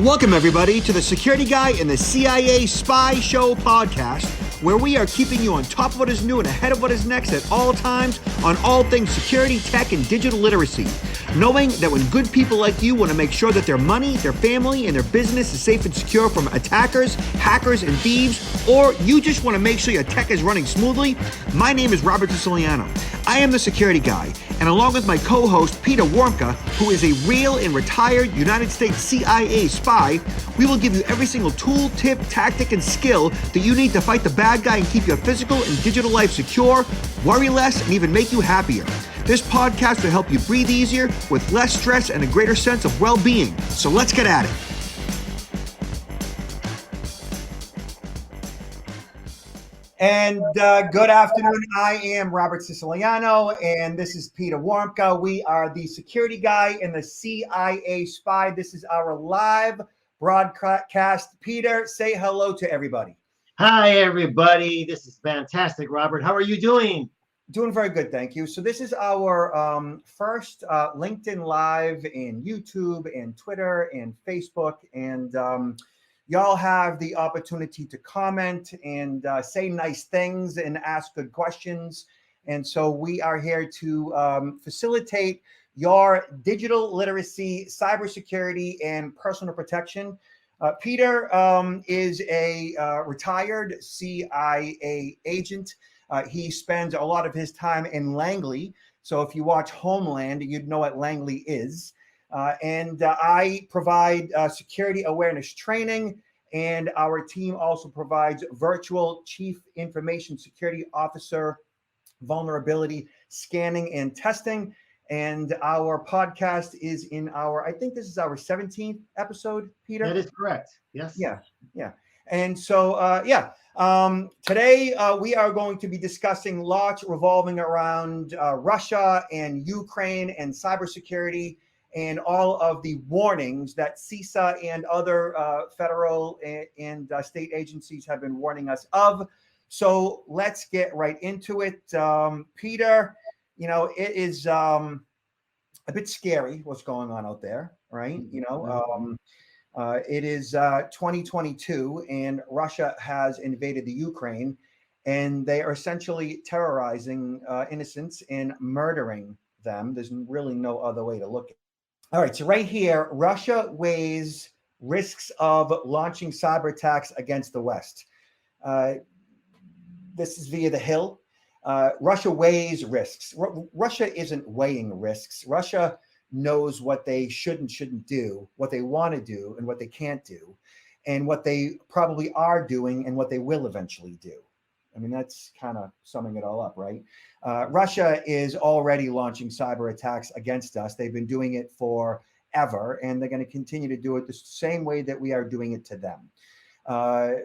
Welcome, everybody, to the Security Guy and the CIA Spy Show podcast, where we are keeping you on top of what is new and ahead of what is next at all times on all things security, tech, and digital literacy. Knowing that when good people like you want to make sure that their money, their family, and their business is safe and secure from attackers, hackers, and thieves, or you just want to make sure your tech is running smoothly, my name is Robert Siciliano. I am the Security Guy, and along with my co-host Peter Warmka, who is a real and retired United States CIA spy, we will give you every single tool, tip, tactic, and skill that you need to fight the bad guy and keep your physical and digital life secure, worry less, and even make you happier. This podcast will help you breathe easier with less stress and a greater sense of well-being. So let's get at it. And good afternoon. I am Robert Siciliano, and this is Peter Warmka. We are the Security Guy and the CIA Spy. This is our live broadcast. Peter, say hello to everybody. Hi, everybody. This is fantastic, Robert. How are you doing? Doing very good, thank you. So this is our first LinkedIn Live and YouTube and Twitter and Facebook, and y'all have the opportunity to comment and say nice things and ask good questions. And so we are here to facilitate your digital literacy, cybersecurity, and personal protection. Peter is a retired CIA agent. He spends a lot of his time in Langley. So if you watch Homeland, you'd know what Langley is. And I provide security awareness training, and our team also provides virtual chief information security officer vulnerability scanning and testing. And our podcast is in I think this is our 17th episode, Peter? That is correct. Yes. Yeah. And so, today we are going to be discussing lots revolving around Russia and Ukraine and cybersecurity and all of the warnings that CISA and other federal and state agencies have been warning us of. So let's get right into it. Peter, you know, it is a bit scary what's going on out there, right? You know, it is 2022 and Russia has invaded the Ukraine, and they are essentially terrorizing innocents and murdering them. There's really no other way to look at it. All right, so right here, Russia weighs risks of launching cyber attacks against the West. This is via The Hill. Russia weighs risks. Russia isn't weighing risks. Russia knows what they should and shouldn't do, what they want to do and what they can't do, and what they probably are doing and what they will eventually do. I mean, that's kind of summing it all up, right? Russia is already launching cyber attacks against us. They've been doing it forever, and they're going to continue to do it the same way that we are doing it to them.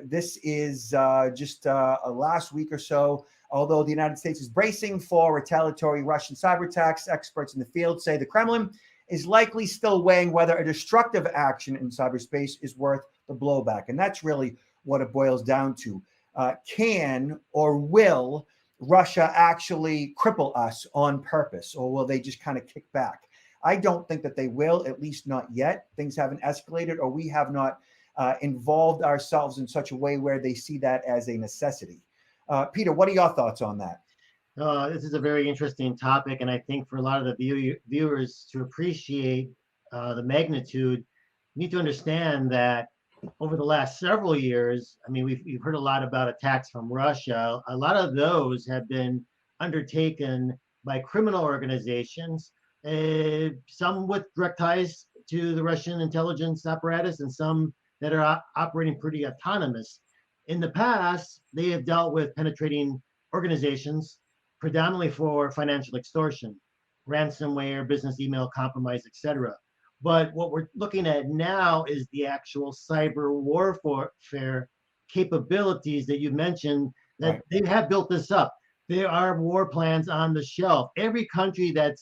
This is just last week or so. Although the United States is bracing for retaliatory Russian cyber attacks, experts in the field say the Kremlin is likely still weighing whether a destructive action in cyberspace is worth the blowback. And that's really what it boils down to. Can or will Russia actually cripple us on purpose, or will they just kind of kick back? I don't think that they will, at least not yet. Things haven't escalated, or we have not involved ourselves in such a way where they see that as a necessity. Peter, what are your thoughts on that? This is a very interesting topic, and I think for a lot of the viewers to appreciate the magnitude, you need to understand that over the last several years, I mean, we've heard a lot about attacks from Russia. A lot of those have been undertaken by criminal organizations, some with direct ties to the Russian intelligence apparatus and some that are operating pretty autonomous. In the past, they have dealt with penetrating organizations, predominantly for financial extortion, ransomware, business email compromise, etc. But what we're looking at now is the actual cyber warfare capabilities that you mentioned, that Right. They have built this up. There are war plans on the shelf. Every country that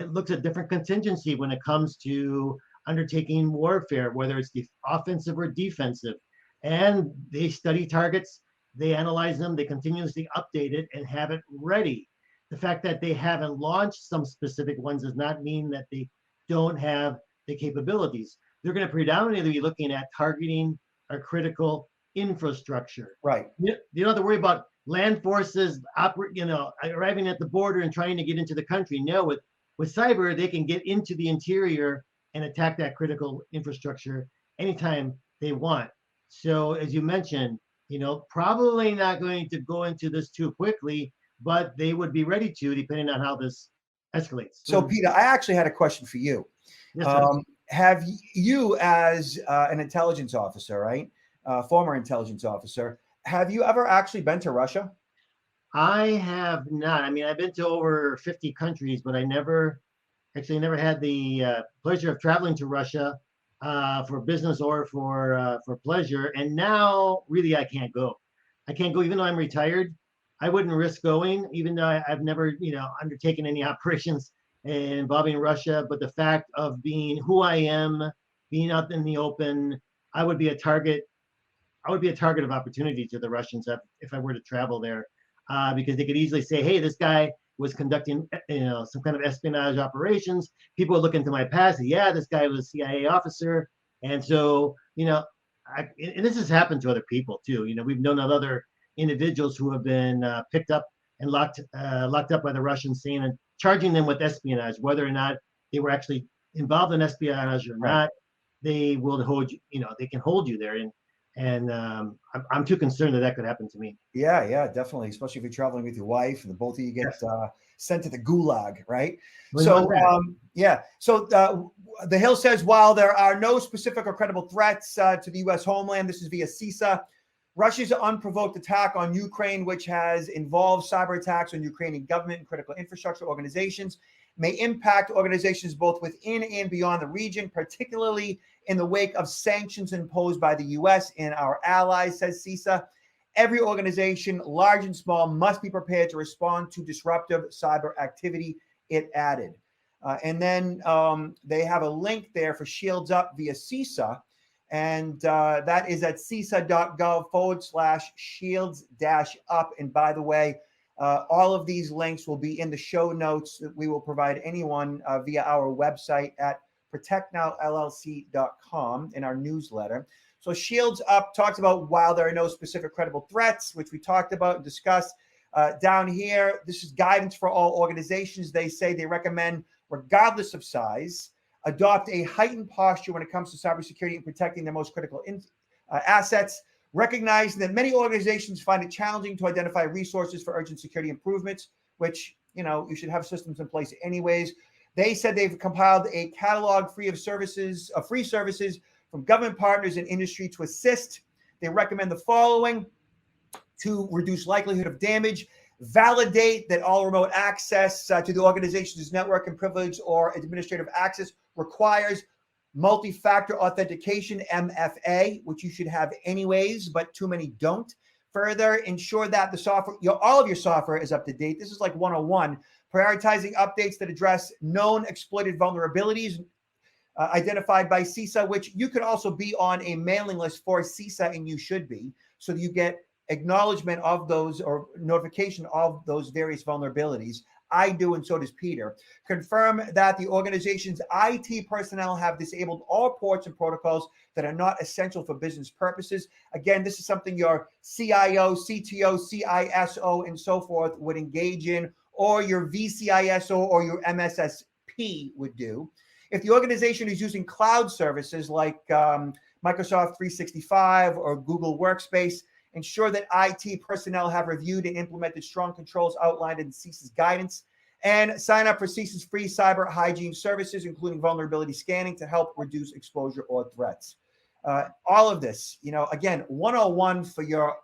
looks at different contingency when it comes to undertaking warfare, whether it's the offensive or defensive. And they study targets, they analyze them, they continuously update it and have it ready. The fact that they haven't launched some specific ones does not mean that they don't have the capabilities. they're going to predominantly be looking at targeting our critical infrastructure. Right. You don't have to worry about land forces arriving at the border and trying to get into the country. No, with cyber, they can get into the interior and attack that critical infrastructure anytime they want. So as you mentioned, probably not going to go into this too quickly, but they would be ready to, depending on how this escalates. So Peter, I actually had a question for you. Yes, sir. Have you, as an intelligence officer, right, former intelligence officer, have you ever actually been to Russia? I have not. I mean, I've been to over 50 countries, but I never had the pleasure of traveling to Russia for business or for pleasure. And now, really, I can't go. I can't go, even though I'm retired. I wouldn't risk going, even though I've never, undertaken any operations involving Russia. But the fact of being who I am, being out in the open, I would be a target. I would be a target of opportunity to the Russians if I were to travel there, because they could easily say, "Hey, this guy was conducting, some kind of espionage operations." People would look into my past. Yeah, this guy was a CIA officer, and so and this has happened to other people too. We've known of other individuals who have been picked up and locked up by the Russians, saying and charging them with espionage, whether or not they were actually involved in espionage or not. They will hold you. They can hold you there, and I'm too concerned that could happen to me. Yeah, definitely. Especially if you're traveling with your wife and the both of you get sent to the gulag, right? So The Hill says, while there are no specific or credible threats to the U.S. homeland, this is via CISA, Russia's unprovoked attack on Ukraine, which has involved cyber attacks on Ukrainian government and critical infrastructure organizations, may impact organizations both within and beyond the region, particularly in the wake of sanctions imposed by the U.S. and our allies, says CISA. Every organization, large and small, must be prepared to respond to disruptive cyber activity, it added. And then they have a link there for Shields Up via CISA, and that is at cisa.gov/shields-up. And by the way, all of these links will be in the show notes that we will provide anyone via our website at protectnowllc.com in our newsletter. So Shields Up talks about while there are no specific credible threats, which we talked about and discussed. Down here, this is guidance for all organizations. They say they recommend, regardless of size, adopt a heightened posture when it comes to cybersecurity and protecting their most critical assets, recognizing that many organizations find it challenging to identify resources for urgent security improvements, which, you should have systems in place anyways. They said they've compiled a catalog free services from government partners and industry to assist. They recommend the following: to reduce likelihood of damage, validate that all remote access to the organization's network and privilege or administrative access requires multi-factor authentication, MFA, which you should have anyways, but too many don't. Further, ensure that the software, all of your software is up to date. This is like 101. Prioritizing updates that address known exploited vulnerabilities identified by CISA, which you could also be on a mailing list for CISA, and you should be, so that you get acknowledgement of those or notification of those various vulnerabilities. I do, and so does Peter. Confirm that the organization's IT personnel have disabled all ports and protocols that are not essential for business purposes. Again, this is something your CIO, CTO, CISO, and so forth would engage in, or your VCISO or your MSSP would do. If the organization is using cloud services like Microsoft 365 or Google Workspace, ensure that IT personnel have reviewed and implemented strong controls outlined in CISA's guidance, and sign up for CISA's free cyber hygiene services, including vulnerability scanning, to help reduce exposure or threats. All of this, again, 101 for your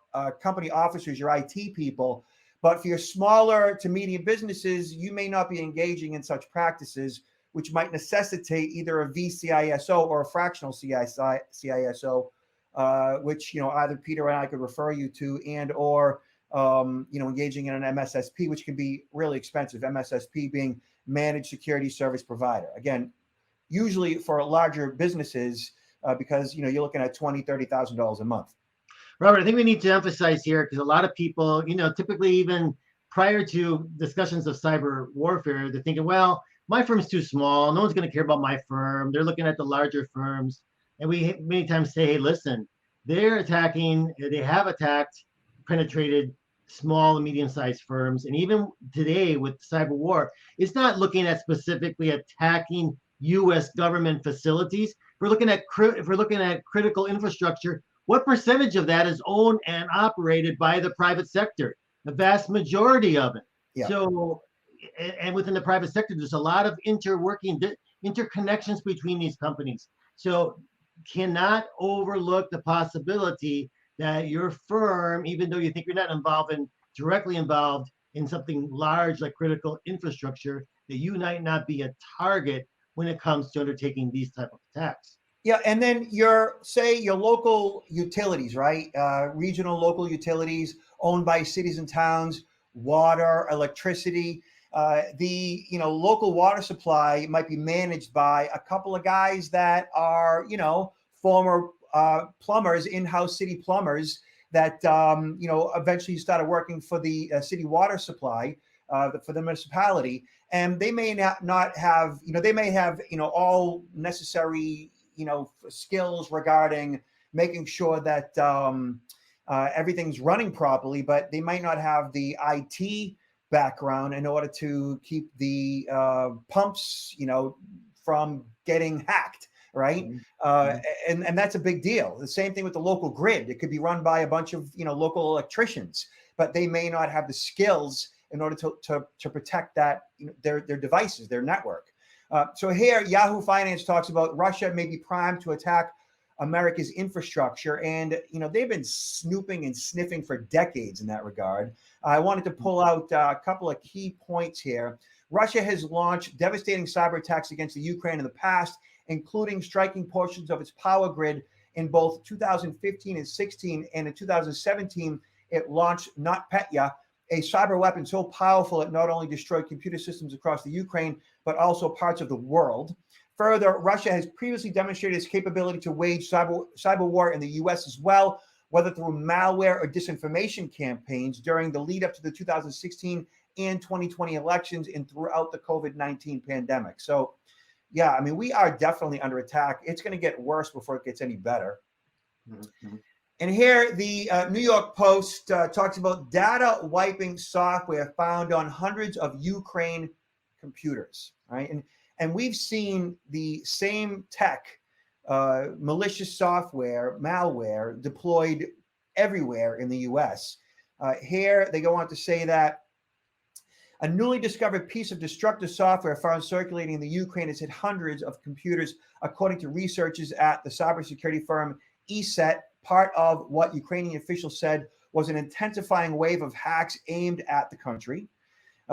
company officers, your IT people, but for your smaller to medium businesses, you may not be engaging in such practices, which might necessitate either a VCISO or a fractional CISO, which either Peter and I could refer you to, and or engaging in an MSSP, which can be really expensive. MSSP being managed security service provider. Again, usually for larger businesses, because you're looking at $20,000-$30,000 a month. Robert, I think we need to emphasize here, because a lot of people, typically even prior to discussions of cyber warfare, they're thinking, well, my firm's too small. No one's going to care about my firm. They're looking at the larger firms. And we many times say, hey, listen, they have attacked, penetrated small and medium-sized firms. And even today with cyber war, it's not looking at specifically attacking U.S. government facilities. If we're looking at critical infrastructure, what percentage of that is owned and operated by the private sector? The vast majority of it. Yeah. So, and within the private sector, there's a lot of interconnections between these companies. So, cannot overlook the possibility that your firm, even though you think you're not directly involved in something large like critical infrastructure, that you might not be a target when it comes to undertaking these type of attacks. Yeah, and then your local utilities, right? Regional local utilities owned by cities and towns, water, electricity. The local water supply might be managed by a couple of guys that are former plumbers, in-house city plumbers that eventually started working for the city water supply for the municipality, and they may not have they may have all necessary skills regarding making sure that everything's running properly, but they might not have the IT background in order to keep the pumps, from getting hacked, right? And that's a big deal. The same thing with the local grid. It could be run by a bunch of local electricians, but they may not have the skills in order to protect that their devices, their network. So here, Yahoo Finance talks about Russia may be primed to attack America's infrastructure, and they've been snooping and sniffing for decades in that regard. I wanted to pull out a couple of key points here. Russia has launched devastating cyber attacks against the Ukraine in the past, including striking portions of its power grid in both 2015 and 16, and in 2017, it launched NotPetya, a cyber weapon so powerful it not only destroyed computer systems across the Ukraine, but also parts of the world. Further, Russia has previously demonstrated its capability to wage cyber war in the US as well, whether through malware or disinformation campaigns during the lead up to the 2016 and 2020 elections and throughout the COVID-19 pandemic. So, yeah, I mean, we are definitely under attack. It's going to get worse before it gets any better. Mm-hmm. And here, the New York Post talks about data wiping software found on hundreds of Ukraine computers, right? And we've seen the same tech, malicious software, malware deployed everywhere in the U.S. Here, they go on to say that a newly discovered piece of destructive software found circulating in the Ukraine has hit hundreds of computers, according to researchers at the cybersecurity firm ESET, part of what Ukrainian officials said was an intensifying wave of hacks aimed at the country.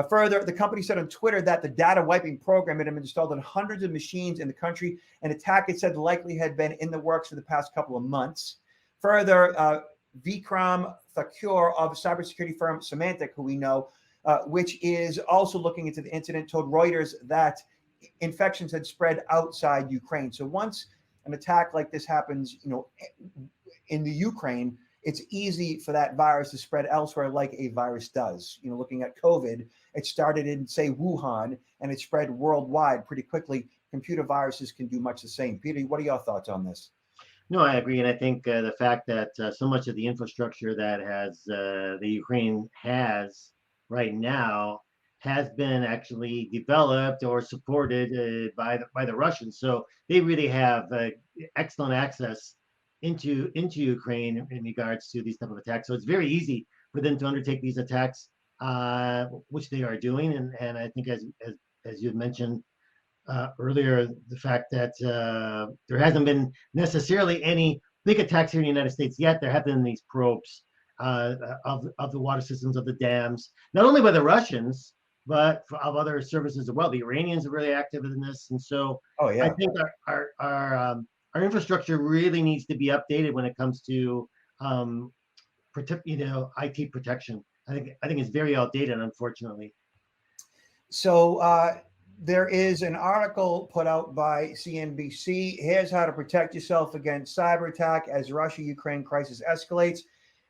Further, the company said on Twitter that the data wiping program had been installed on hundreds of machines in the country. An attack, it said, likely had been in the works for the past couple of months. Further, Vikram Thakur of cybersecurity firm Symantec, who we know, which is also looking into the incident, told Reuters that infections had spread outside Ukraine. So once an attack like this happens, in the Ukraine, it's easy for that virus to spread elsewhere like a virus does. Looking at COVID, it started in, say, Wuhan, and it spread worldwide pretty quickly. Computer viruses can do much the same. Peter, what are your thoughts on this? No, I agree. And I think the fact that so much of the infrastructure that the Ukraine has right now has been actually developed or supported by the Russians. So they really have excellent access into Ukraine in regards to these type of attacks. So it's very easy for them to undertake these attacks, which they are doing. And I think as you had mentioned earlier, the fact that there hasn't been necessarily any big attacks here in the United States yet. There have been these probes of the water systems, of the dams, not only by the Russians, but of other services as well. The Iranians are really active in this. And so I think our infrastructure really needs to be updated when it comes to IT protection. I think it's very outdated, unfortunately. So there is an article put out by CNBC. Here's how to protect yourself against cyber attack as Russia-Ukraine crisis escalates.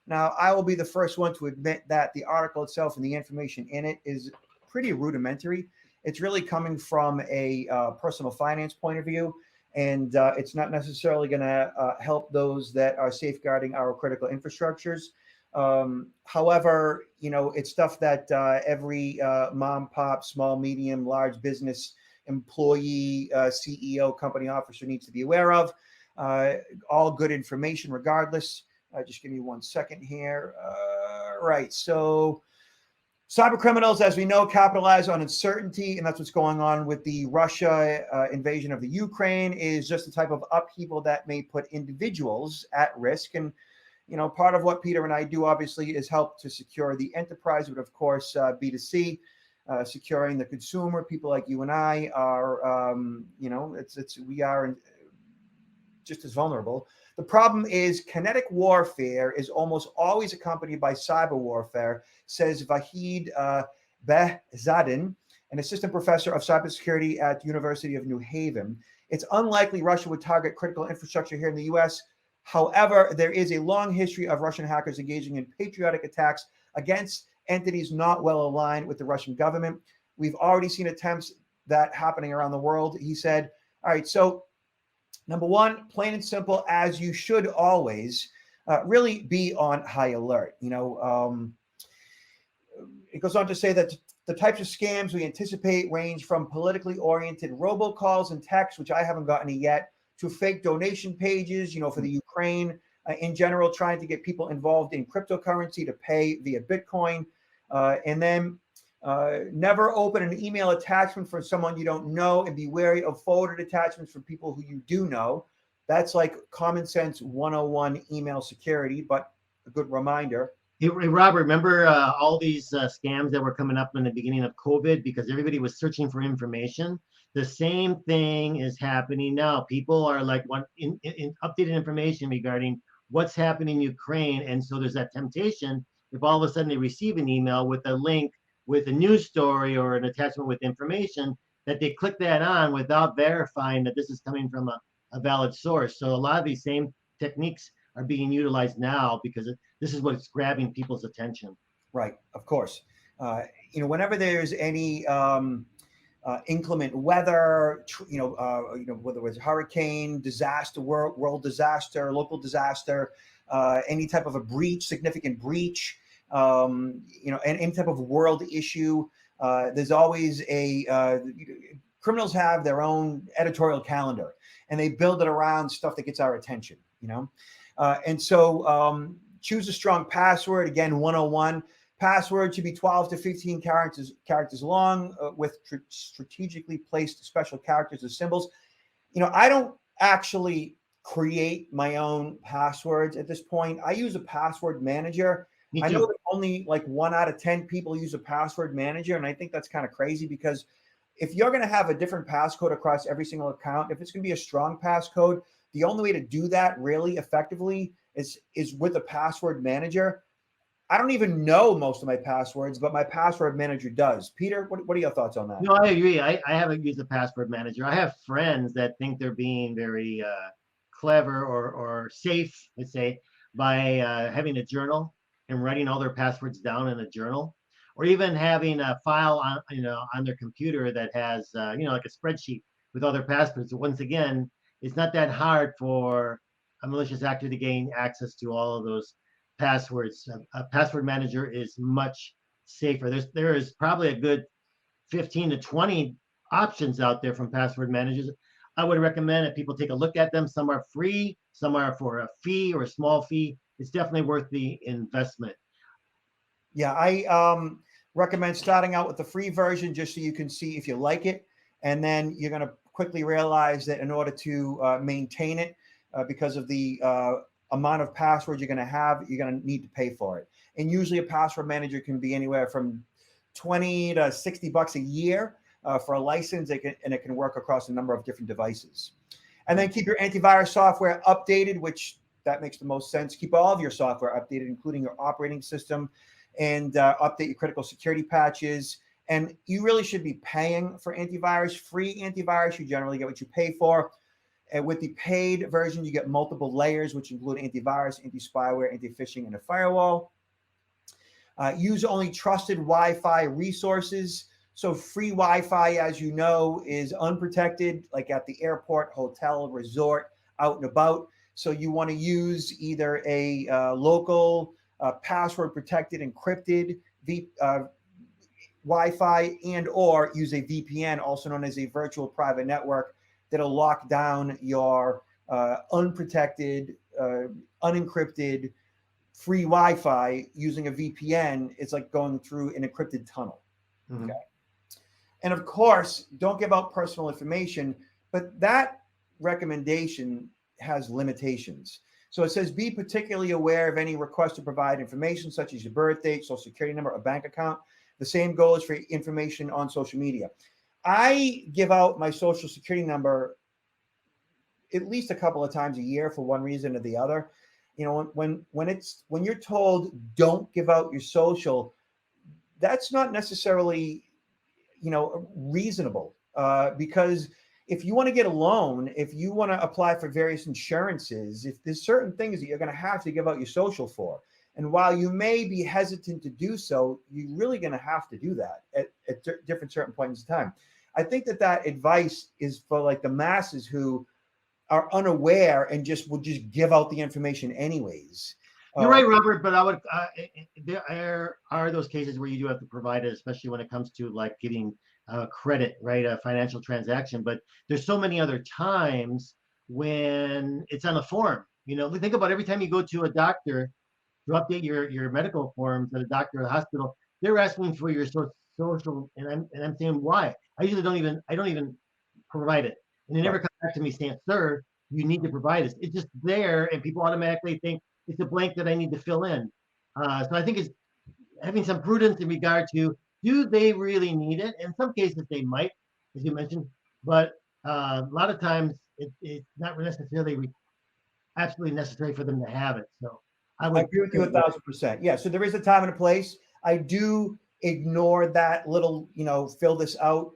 Now, I will be the first one to admit that the article itself and the information in it is pretty rudimentary. It's really coming from a personal finance point of view. and it's not necessarily going to help those that are safeguarding our critical infrastructures. However, it's stuff that every mom, pop, small, medium, large business employee, CEO, company officer needs to be aware of. All good information regardless. Just give me 1 second here. Right. So cyber criminals, as we know, capitalize on uncertainty, and that's what's going on with the Russia invasion of the Ukraine, is just the type of upheaval that may put individuals at risk. And, part of what Peter and I do, obviously, is help to secure the enterprise, but of course, B2C, securing the consumer. People like you and I are, we are just as vulnerable. The problem is kinetic warfare is almost always accompanied by cyber warfare, says Vahid Behzadin, an assistant professor of cybersecurity at the University of New Haven. It's unlikely Russia would target critical infrastructure here in the U.S. However, there is a long history of Russian hackers engaging in patriotic attacks against entities not well aligned with the Russian government. We've already seen attempts that happening around the world. He said, all right, so number one, plain and simple, as you should always, really be on high alert. It goes on to say that the types of scams we anticipate range from politically oriented robocalls and texts, which I haven't gotten it yet, to fake donation pages, for the Ukraine in general, trying to get people involved in cryptocurrency to pay via Bitcoin. And then never open an email attachment from someone you don't know, and be wary of forwarded attachments from people who you do know. That's like common sense 101 email security, but a good reminder. Hey, Robert, remember all these scams that were coming up in the beginning of COVID because everybody was searching for information? The same thing is happening now. People are like in updated information regarding what's happening in Ukraine. And so there's that temptation, if all of a sudden they receive an email with a link with a news story or an attachment with information, that they click that on without verifying that this is coming from a valid source. So a lot of these same techniques are being utilized now because this is what's grabbing people's attention. Right, of course. Whenever there's any inclement weather, whether it's hurricane, disaster, world disaster, local disaster, any type of a breach, significant breach, and any type of world issue, there's always criminals have their own editorial calendar, and they build it around stuff that gets our attention, and so choose a strong password. Again, 101. Password should be 12 to 15 characters long, with strategically placed special characters or symbols. I don't actually create my own passwords at this point. I use a password manager. I know that only like 1 out of 10 people use a password manager, and I think that's kind of crazy, because if you're going to have a different passcode across every single account, if it's going to be a strong passcode, the only way to do that really effectively is with a password manager. I don't even know most of my passwords, but my password manager does. Peter, what are your thoughts on that? No, I agree. I haven't used a password manager. I have friends that think they're being very clever or safe, let's say, by having a journal and writing all their passwords down in a journal, or even having a file on their computer that has like a spreadsheet with all their passwords. Once again, it's not that hard for a malicious actor to gain access to all of those passwords. A password manager is much safer. There is probably a good 15 to 20 options out there from password managers. I would recommend that people take a look at them. Some are free, some are for a fee or a small fee. It's definitely worth the investment. Yeah, I recommend starting out with the free version just so you can see if you like it. And then you're going to quickly realize that in order to maintain it, because of the amount of passwords you're going to have, you're going to need to pay for it. And usually a password manager can be anywhere from 20 to 60 bucks a year for a license, and it can work across a number of different devices. And then keep your antivirus software updated, which that makes the most sense. Keep all of your software updated, including your operating system, and update your critical security patches. And you really should be paying for antivirus. Free antivirus, you generally get what you pay for. And with the paid version, you get multiple layers, which include antivirus, anti-spyware, anti-phishing, and a firewall. Use only trusted Wi-Fi resources. So free Wi-Fi, as you know, is unprotected, like at the airport, hotel, resort, out and about. So you want to use either a local password protected, encrypted Wi-Fi, and or use a VPN, also known as a virtual private network, that'll lock down your unprotected, unencrypted, free Wi-Fi. Using a VPN, it's like going through an encrypted tunnel. Mhm. Okay. And of course, don't give out personal information, but that recommendation has limitations. So it says, be particularly aware of any request to provide information such as your birth date, social security number, or bank account. The same goes for information on social media. I give out my social security number at least a couple of times a year for one reason or the other. You know, when you're told don't give out your social, that's not necessarily, you know, reasonable, because if you want to get a loan, if you want to apply for various insurances, if there's certain things that you're going to have to give out your social for, and while you may be hesitant to do so, you're really going to have to do that at different certain points in time. I think that advice is for like the masses who are unaware and will just give out the information anyways. You're right, Robert, but I would there are those cases where you do have to provide it, especially when it comes to like getting credit, right? A financial transaction. But there's so many other times when it's on a form. You know, think about every time you go to a doctor to update your medical forms at a doctor or a hospital, they're asking for your social, and I'm saying why? I usually don't even provide it, and they never come back to me saying, "Sir, you need to provide this." It's just there, and people automatically think it's a blank that I need to fill in. So I think it's having some prudence in regard to, do they really need it? In some cases they might, as you mentioned, but a lot of times it's not necessarily absolutely necessary for them to have it. So I I agree with you 1,000%. Yeah. So there is a time and a place. I do ignore that little, you know, fill this out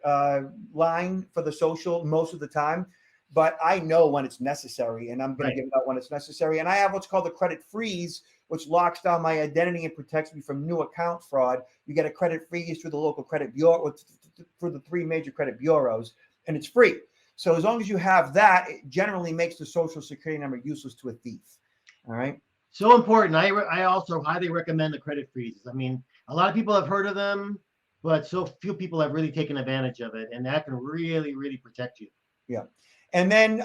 line for the social most of the time, but I know when it's necessary, and I'm going to give it out when it's necessary. And I have what's called the credit freeze, which locks down my identity and protects me from new account fraud. You get a credit freeze through the local credit bureau, through the 3 major credit bureaus, and it's free. So as long as you have that, it generally makes the social security number useless to a thief. All right. So important. I also highly recommend the credit freezes. I mean, a lot of people have heard of them, but so few people have really taken advantage of it, and that can really, really protect you. Yeah. And then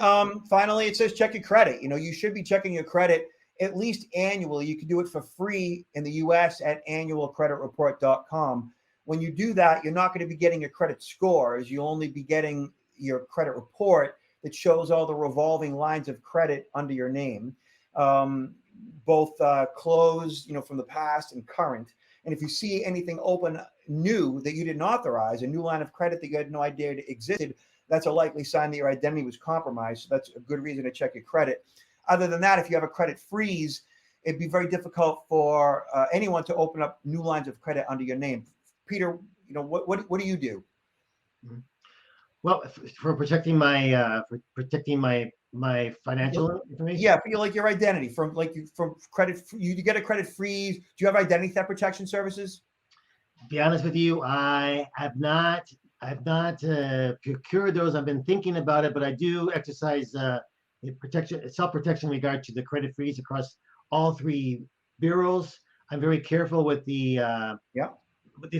finally, it says check your credit. You know, you should be checking your credit at least annually. You can do it for free in the US at annualcreditreport.com. When you do that, you're not going to be getting your credit scores. You'll only be getting your credit report that shows all the revolving lines of credit under your name, both closed, you know, from the past and current. And if you see anything open new that you didn't authorize, a new line of credit that you had no idea existed, that's a likely sign that your identity was compromised. So that's a good reason to check your credit. Other than that, if you have a credit freeze, it'd be very difficult for anyone to open up new lines of credit under your name. Peter, you know, what do you do? Well, for protecting my my financial information. Yeah, for your identity from credit. You get a credit freeze. Do you have identity theft protection services? To be honest with you, I have not procured those. I've been thinking about it, but I do exercise self-protection in regard to the credit freeze across all 3 bureaus. I'm very careful with the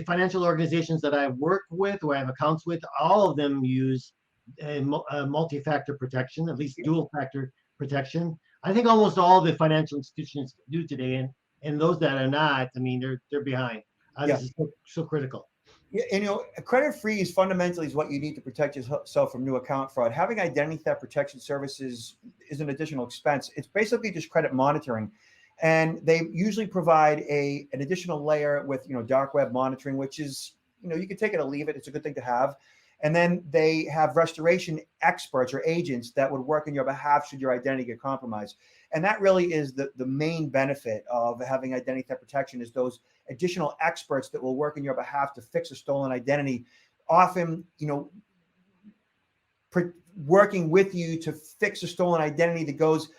financial organizations that I work with or I have accounts with. All of them use a multi-factor protection, at least dual factor protection. I think almost all the financial institutions do today, and those that are not, I mean, they're behind. This is so critical. Yeah, and, you know, a credit freeze fundamentally is what you need to protect yourself from new account fraud. Having identity theft protection services is an additional expense. It's basically just credit monitoring, and they usually provide an additional layer with, you know, dark web monitoring, which is, you know, you can take it or leave it. It's a good thing to have. And then they have restoration experts or agents that would work on your behalf should your identity get compromised. And that really is the main benefit of having identity theft protection, is those additional experts that will work on your behalf to fix a stolen identity. Often, you know, working with you to fix a stolen identity that goes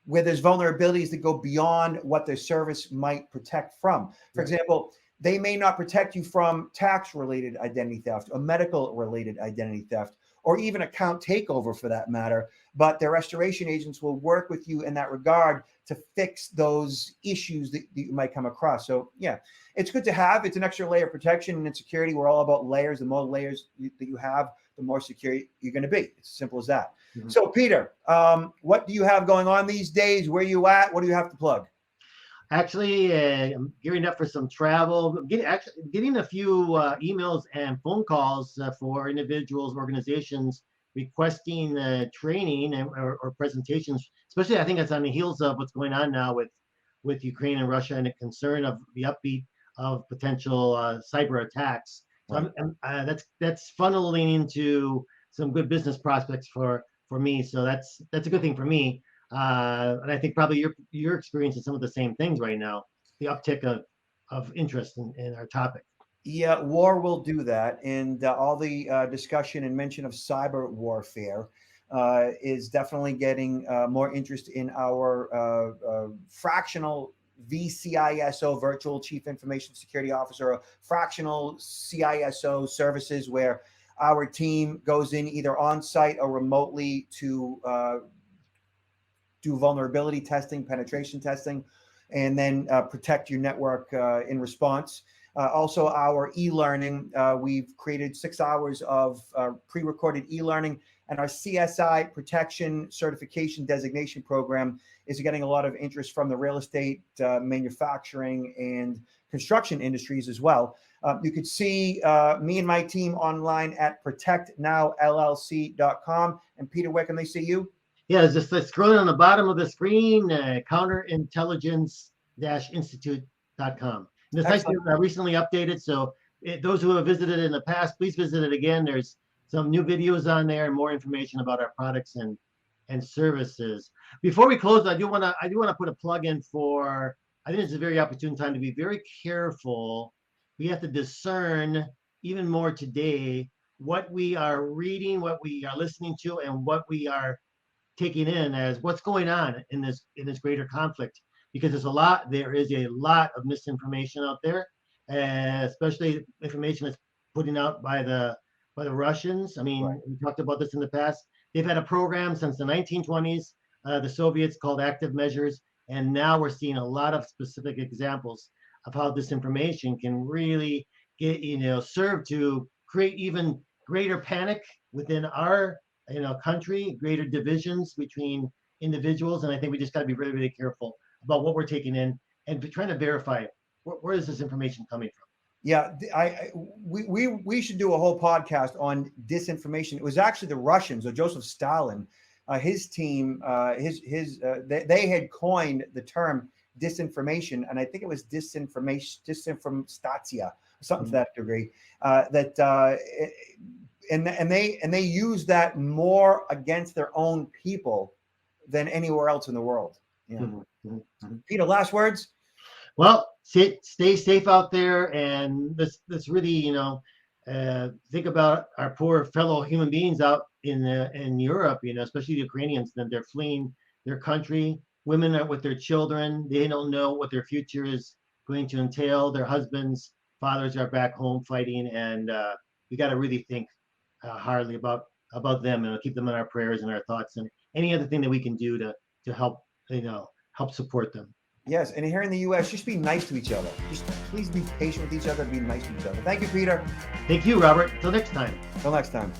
where there's vulnerabilities that go beyond what their service might protect from. For example, they may not protect you from tax-related identity theft or medical-related identity theft, or even account takeover for that matter. But their restoration agents will work with you in that regard to fix those issues that you might come across. So yeah, it's good to have. It's an extra layer of protection and security. We're all about layers. The more layers that you have, the more secure you're going to be. It's as simple as that. Mm-hmm. So Peter, what do you have going on these days? Where are you at? What do you have to plug? Actually, I'm gearing up for some travel. Getting a few emails and phone calls for individuals, organizations requesting training or presentations. Especially, I think it's on the heels of what's going on now with Ukraine and Russia, and the concern of the upbeat of potential cyber attacks. So right. that's funneling into some good business prospects for me. So that's a good thing for me. And I think probably you're experiencing some of the same things right now, the uptick of interest in our topic. Yeah, war will do that. And all the discussion and mention of cyber warfare is definitely getting more interest in our fractional VCISO, Virtual Chief Information Security Officer, or fractional CISO services, where our team goes in either on site or remotely to do vulnerability testing, penetration testing, and then protect your network in response. Also, our e-learning, we've created 6 hours of pre-recorded e-learning, and our CSI Protection Certification Designation Program is getting a lot of interest from the real estate, manufacturing, and construction industries as well. You could see me and my team online at protectnowllc.com. And Peter, where can they see you? Yeah, it's just scrolling on the bottom of the screen, counterintelligence-institute.com. And the site's been recently updated, so those who have visited it in the past, please visit it again. There's some new videos on there and more information about our products and services. Before we close, I do want to put a plug in for. I think it's a very opportune time to be very careful. We have to discern even more today what we are reading, what we are listening to, and what we are taking in as what's going on in this greater conflict, because there is a lot of misinformation out there, especially information that's putting out by the Russians. I mean, right. We talked about this in the past. They've had a program since the 1920s, the Soviets, called active measures, and now we're seeing a lot of specific examples of how this information can really serve to create even greater panic within our country, greater divisions between individuals. And I think we just got to be really, really careful about what we're taking in and trying to verify where is this information coming from. Yeah, we should do a whole podcast on disinformation. It was actually the Russians, or Joseph Stalin, his team, they had coined the term disinformation, and I think it was disinformstatia, something to that degree. And they use that more against their own people than anywhere else in the world. Yeah. Mm-hmm. Peter, last words? Well, stay safe out there, and let's really think about our poor fellow human beings out in Europe. Especially the Ukrainians. That they're fleeing their country. Women are with their children. They don't know what their future is going to entail. Their husbands, fathers are back home fighting, and we got to really think hardly about them, and keep them in our prayers and our thoughts, and any other thing that we can do to help help support them. Yes, and here in the U.S., just be nice to each other. Just please be patient with each other and be nice to each other. Thank you, Peter. Thank you, Robert. Till next time. Till next time.